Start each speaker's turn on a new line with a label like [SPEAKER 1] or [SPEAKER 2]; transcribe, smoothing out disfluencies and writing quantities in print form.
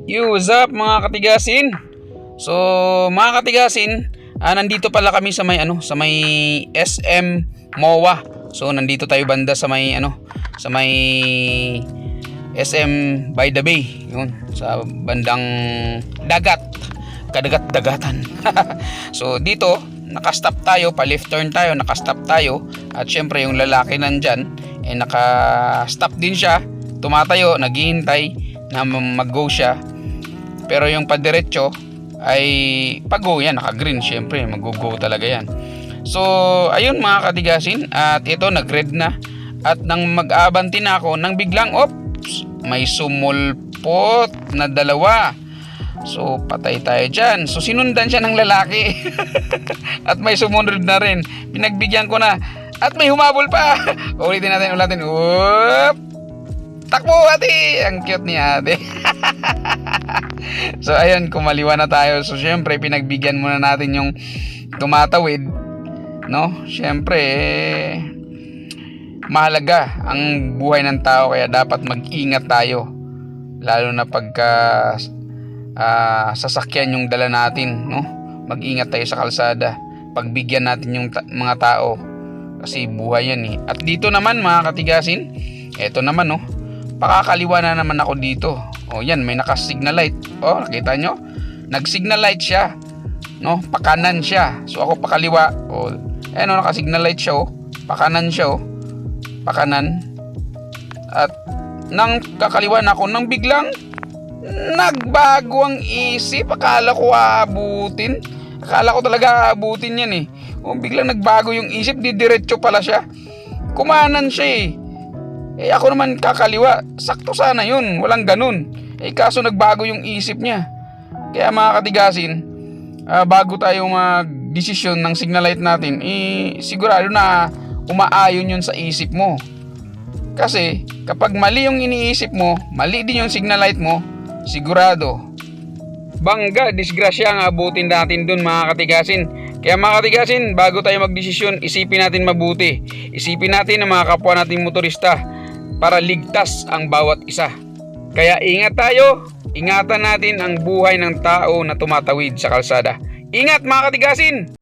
[SPEAKER 1] What's up mga katigasin? So mga katigasin, nandito pala kami sa may sa may SM MOA. So nandito tayo banda sa may sa may SM by the Bay, yun, sa bandang dagat, kadagat-dagatan. So dito naka-stop tayo, pa left turn tayo, naka-stop tayo, at syempre yung lalaki nandyan naka-stop din siya, tumatayo, naghihintay na mag-go siya. Pero yung padiretso ay pag-go yan, naka-green, syempre mag-go talaga yan. So ayun mga katigasin, at ito nag-red na, at nang mag-abanti na ako, nang biglang oops, may sumulpot na dalawa. So patay tayo dyan. So sinundan siya ng lalaki at may sumunod na rin, pinagbigyan ko na, at may humabol pa. Ulitin natin. Whoop! Takbo ate! Ang cute ni ate. So ayun, kumaliwa na tayo. So syempre pinagbigyan muna natin yung tumatawid, no? Syempre mahalaga ang buhay ng tao, kaya dapat mag-ingat tayo, lalo na pagka sasakyan yung dala natin, no? Mag-ingat tayo sa kalsada, pagbigyan natin yung mga tao, kasi buhay yan eh. At dito naman mga katigasin, eto naman, no, pakakaliwa na naman ako dito. O yan, may naka-signal light. O nakita nyo, nag-signal light siya, no? Pakanan siya, so ako pakaliwa. O ayan, naka-signal light siya, o pakanan siya, o pakanan. At nang kakaliwa na ako, nang biglang nagbago ang isip. Akala ko aabutin, akala ko talaga aabutin yan eh. O biglang nagbago yung isip, diretso pala siya, kumanan siya eh. Ako naman kakaliwa, sakto sana yun, walang ganun. Kaso nagbago yung isip niya. Kaya mga katigasin, bago tayo mag-desisyon ng signal light natin, sigurado na umaayon yun sa isip mo. Kasi kapag mali yung iniisip mo, mali din yung signal light mo, sigurado bangga, disgrasya ang abutin natin dun mga katigasin. Kaya mga katigasin, bago tayo magdesisyon, isipin natin mabuti. Isipin natin ang mga kapwa nating motorista para ligtas ang bawat isa. Kaya ingat tayo, ingatan natin ang buhay ng tao na tumatawid sa kalsada. Ingat mga katigasin!